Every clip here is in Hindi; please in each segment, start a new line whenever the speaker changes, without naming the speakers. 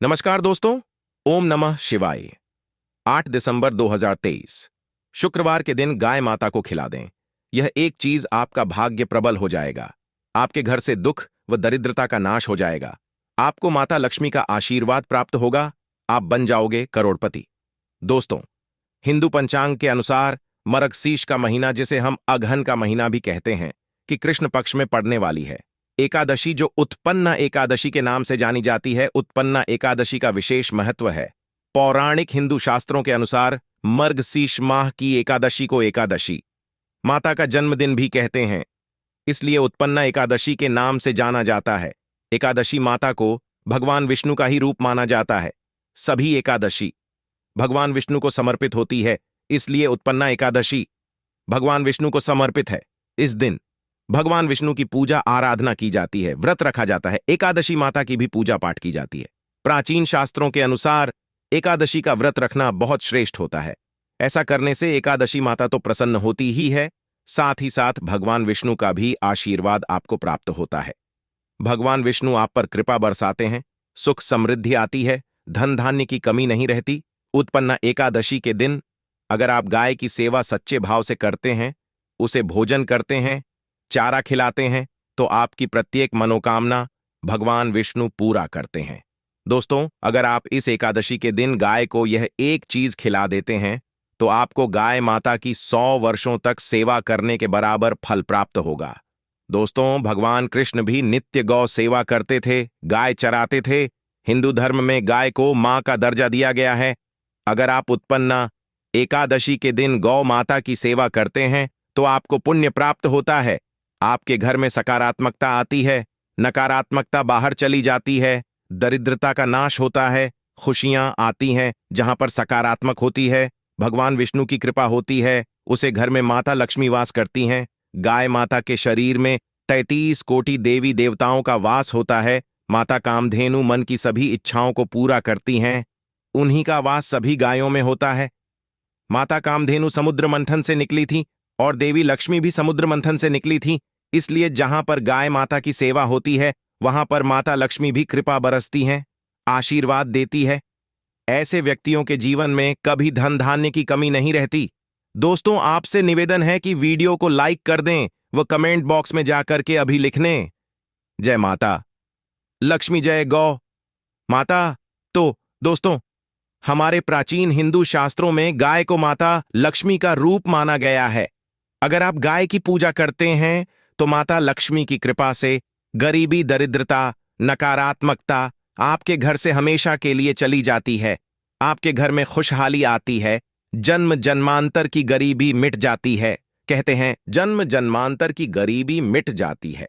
नमस्कार दोस्तों। ओम नमः शिवाय। 8 दिसंबर 2023 शुक्रवार के दिन गाय माता को खिला दें। यह एक चीज आपका भाग्य प्रबल हो जाएगा। आपके घर से दुख व दरिद्रता का नाश हो जाएगा। आपको माता लक्ष्मी का आशीर्वाद प्राप्त होगा। आप बन जाओगे करोड़पति। दोस्तों, हिंदू पंचांग के अनुसार मरगशीर्ष का महीना, जिसे हम अगहन का महीना भी कहते हैं, कि कृष्ण पक्ष में पड़ने वाली है। एकादशी, जो उत्पन्ना एकादशी के नाम से जानी जाती है, उत्पन्ना एकादशी का विशेष महत्व है। पौराणिक हिंदू शास्त्रों के अनुसार मर्गशीर्ष माह की एकादशी को एकादशी माता का जन्मदिन भी कहते हैं, इसलिए उत्पन्ना एकादशी के नाम से जाना जाता है। एकादशी माता को भगवान विष्णु का ही रूप माना जाता है। सभी एकादशी भगवान विष्णु को समर्पित होती है, इसलिए उत्पन्ना एकादशी भगवान विष्णु को समर्पित है। इस दिन भगवान विष्णु की पूजा आराधना की जाती है, व्रत रखा जाता है। एकादशी माता की भी पूजा पाठ की जाती है। प्राचीन शास्त्रों के अनुसार एकादशी का व्रत रखना बहुत श्रेष्ठ होता है। ऐसा करने से एकादशी माता तो प्रसन्न होती ही है, साथ ही साथ भगवान विष्णु का भी आशीर्वाद आपको प्राप्त होता है। भगवान विष्णु आप पर कृपा बरसाते हैं, सुख समृद्धि आती है, धन धान्य की कमी नहीं रहती। उत्पन्ना एकादशी के दिन अगर आप गाय की सेवा सच्चे भाव से करते हैं, उसे भोजन करते हैं, चारा खिलाते हैं, तो आपकी प्रत्येक मनोकामना भगवान विष्णु पूरा करते हैं। दोस्तों, अगर आप इस एकादशी के दिन गाय को यह एक चीज खिला देते हैं, तो आपको गाय माता की 100 वर्षों तक सेवा करने के बराबर फल प्राप्त होगा। दोस्तों, भगवान कृष्ण भी नित्य गौ सेवा करते थे, गाय चराते थे। हिंदू धर्म में गाय को मां का दर्जा दिया गया है। अगर आप उत्पन्ना एकादशी के दिन गौ माता की सेवा करते हैं, तो आपको पुण्य प्राप्त होता है। आपके घर में सकारात्मकता आती है, नकारात्मकता बाहर चली जाती है, दरिद्रता का नाश होता है, खुशियां आती हैं। जहां पर सकारात्मक होती है, भगवान विष्णु की कृपा होती है, उसे घर में माता लक्ष्मी वास करती हैं। गाय माता के शरीर में 33 कोटि देवी देवताओं का वास होता है। माता कामधेनु मन की सभी इच्छाओं को पूरा करती हैं, उन्हीं का वास सभी गायों में होता है। माता कामधेनु समुद्र मंथन से निकली थी और देवी लक्ष्मी भी समुद्र मंथन से निकली थी, इसलिए जहां पर गाय माता की सेवा होती है, वहां पर माता लक्ष्मी भी कृपा बरसती हैं, आशीर्वाद देती है। ऐसे व्यक्तियों के जीवन में कभी धन धान्य की कमी नहीं रहती। दोस्तों, आपसे निवेदन है कि वीडियो को लाइक कर दें व कमेंट बॉक्स में जाकर के अभी लिखने जय माता लक्ष्मी, जय गौ माता। तो दोस्तों, हमारे प्राचीन हिंदू शास्त्रों में गाय को माता लक्ष्मी का रूप माना गया है। अगर आप गाय की पूजा करते हैं, तो माता लक्ष्मी की कृपा से गरीबी, दरिद्रता, नकारात्मकता आपके घर से हमेशा के लिए चली जाती है। आपके घर में खुशहाली आती है, जन्म जन्मांतर की गरीबी मिट जाती है। कहते हैं जन्म जन्मांतर की गरीबी मिट जाती है।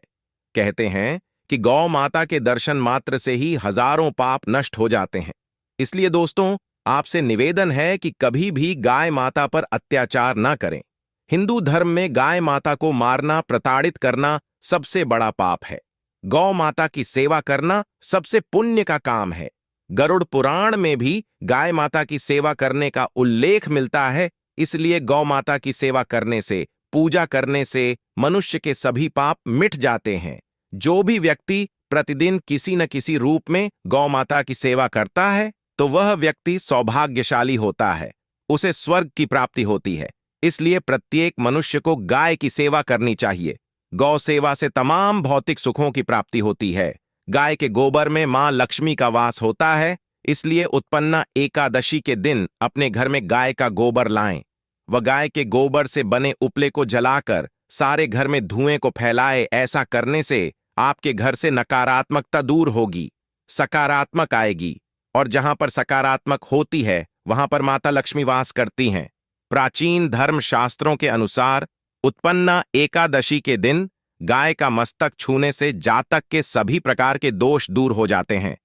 कहते हैं कि गौ माता के दर्शन मात्र से ही हजारों पाप नष्ट हो जाते हैं। इसलिए दोस्तों, आपसे निवेदन है कि कभी भी गाय माता पर अत्याचार ना करें। हिंदू धर्म में गाय माता को मारना, प्रताड़ित करना सबसे बड़ा पाप है। गौ माता की सेवा करना सबसे पुण्य का काम है। गरुड़ पुराण में भी गाय माता की सेवा करने का उल्लेख मिलता है। इसलिए गौ माता की सेवा करने से, पूजा करने से मनुष्य के सभी पाप मिट जाते हैं। जो भी व्यक्ति प्रतिदिन किसी न किसी रूप में गौ माता की सेवा करता है, तो वह व्यक्ति सौभाग्यशाली होता है, उसे स्वर्ग की प्राप्ति होती है। इसलिए प्रत्येक मनुष्य को गाय की सेवा करनी चाहिए। गौ सेवा से तमाम भौतिक सुखों की प्राप्ति होती है। गाय के गोबर में मां लक्ष्मी का वास होता है, इसलिए उत्पन्ना एकादशी के दिन अपने घर में गाय का गोबर लाएं व गाय के गोबर से बने उपले को जलाकर सारे घर में धुएं को फैलाए। ऐसा करने से आपके घर से नकारात्मकता दूर होगी, सकारात्मक आएगी, और जहां पर सकारात्मक होती है, वहां पर माता लक्ष्मी वास करती हैं। प्राचीन धर्म शास्त्रों के अनुसार उत्पन्ना एकादशी के दिन गाय का मस्तक छूने से जातक के सभी प्रकार के दोष दूर हो जाते हैं।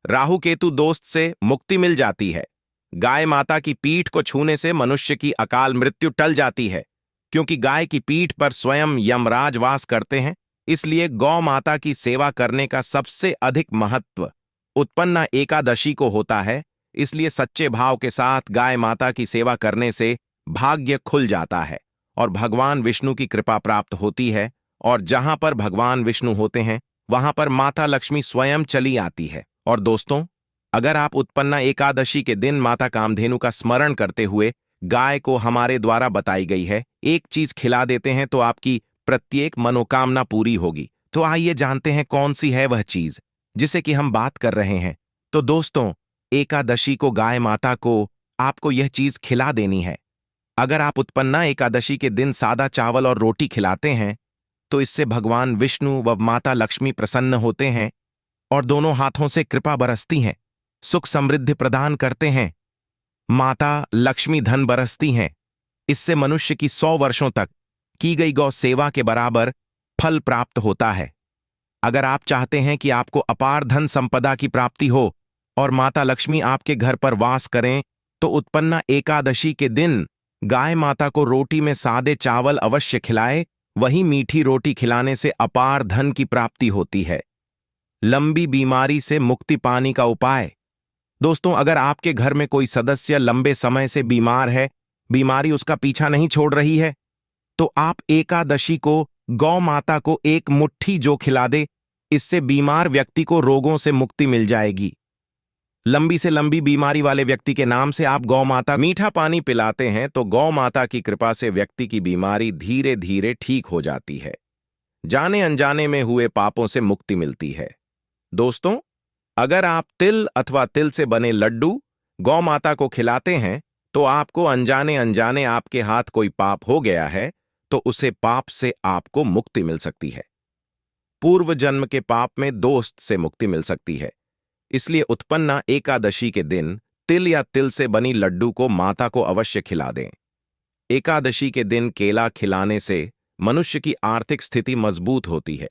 राहु केतु दोष से मुक्ति मिल जाती है। गाय माता की पीठ को छूने से मनुष्य की अकाल मृत्यु टल जाती है, क्योंकि गाय की पीठ पर स्वयं यमराज वास करते हैं। इसलिए गौ माता की सेवा करने का सबसे अधिक महत्व उत्पन्ना एकादशी को होता है। इसलिए सच्चे भाव के साथ गाय माता की सेवा करने से भाग्य खुल जाता है और भगवान विष्णु की कृपा प्राप्त होती है। और जहां पर भगवान विष्णु होते हैं, वहां पर माता लक्ष्मी स्वयं चली आती है। और दोस्तों, अगर आप उत्पन्ना एकादशी के दिन माता कामधेनु का स्मरण करते हुए गाय को हमारे द्वारा बताई गई है एक चीज खिला देते हैं तो आपकी प्रत्येक मनोकामना पूरी होगी। तो आइए जानते हैं कौन सी है वह चीज जिसे कि हम बात कर रहे हैं। तो दोस्तों, एकादशी को गाय माता को आपको यह चीज खिला देनी है। अगर आप उत्पन्ना एकादशी के दिन सादा चावल और रोटी खिलाते हैं तो इससे भगवान विष्णु व माता लक्ष्मी प्रसन्न होते हैं और दोनों हाथों से कृपा बरसती हैं, सुख समृद्धि प्रदान करते हैं। माता लक्ष्मी धन बरसती हैं। इससे मनुष्य की 100 वर्षों तक की गई गौ सेवा के बराबर फल प्राप्त होता है। अगर आप चाहते हैं कि आपको अपार धन संपदा की प्राप्ति हो और माता लक्ष्मी आपके घर पर वास करें तो उत्पन्ना एकादशी के दिन गाय माता को रोटी में सादे चावल अवश्य खिलाए। वहीं मीठी रोटी खिलाने से अपार धन की प्राप्ति होती है। लंबी बीमारी से मुक्ति पाने का उपाय। दोस्तों, अगर आपके घर में कोई सदस्य लंबे समय से बीमार है, बीमारी उसका पीछा नहीं छोड़ रही है, तो आप एकादशी को गौ माता को एक मुट्ठी जो खिला दे, इससे बीमार व्यक्ति को रोगों से मुक्ति मिल जाएगी। लंबी से लंबी बीमारी वाले व्यक्ति के नाम से आप गौ माता मीठा पानी पिलाते हैं तो गौ माता की कृपा से व्यक्ति की बीमारी धीरे धीरे ठीक हो जाती है। जाने अनजाने में हुए पापों से मुक्ति मिलती है। दोस्तों, अगर आप तिल अथवा तिल से बने लड्डू गौ माता को खिलाते हैं तो आपको अनजाने अनजाने आपके हाथ कोई पाप हो गया है तो उसे पाप से आपको मुक्ति मिल सकती है। पूर्व जन्म के पाप में दोस्त से मुक्ति मिल सकती है। इसलिए उत्पन्ना एकादशी के दिन तिल या तिल से बनी लड्डू को माता को अवश्य खिला दें। एकादशी के दिन केला खिलाने से मनुष्य की आर्थिक स्थिति मजबूत होती है,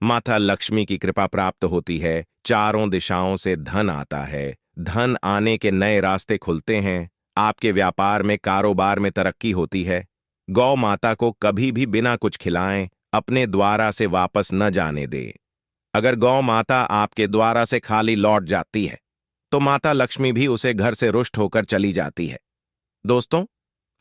माता लक्ष्मी की कृपा प्राप्त होती है, चारों दिशाओं से धन आता है, धन आने के नए रास्ते खुलते हैं, आपके व्यापार में कारोबार में तरक्की होती है। गौ माता को कभी भी बिना कुछ खिलाएं अपने द्वारा से वापस न जाने दे। अगर गौ माता आपके द्वारा से खाली लौट जाती है तो माता लक्ष्मी भी उसे घर से रुष्ट होकर चली जाती है। दोस्तों,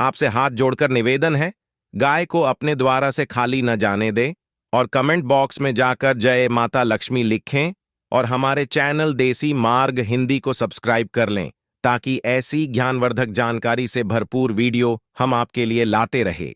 आपसे हाथ जोड़कर निवेदन है, गाय को अपने द्वारा से खाली न जाने दें और कमेंट बॉक्स में जाकर जय माता लक्ष्मी लिखें और हमारे चैनल देसी मार्ग हिंदी को सब्सक्राइब कर लें ताकि ऐसी ज्ञानवर्धक जानकारी से भरपूर वीडियो हम आपके लिए लाते रहे।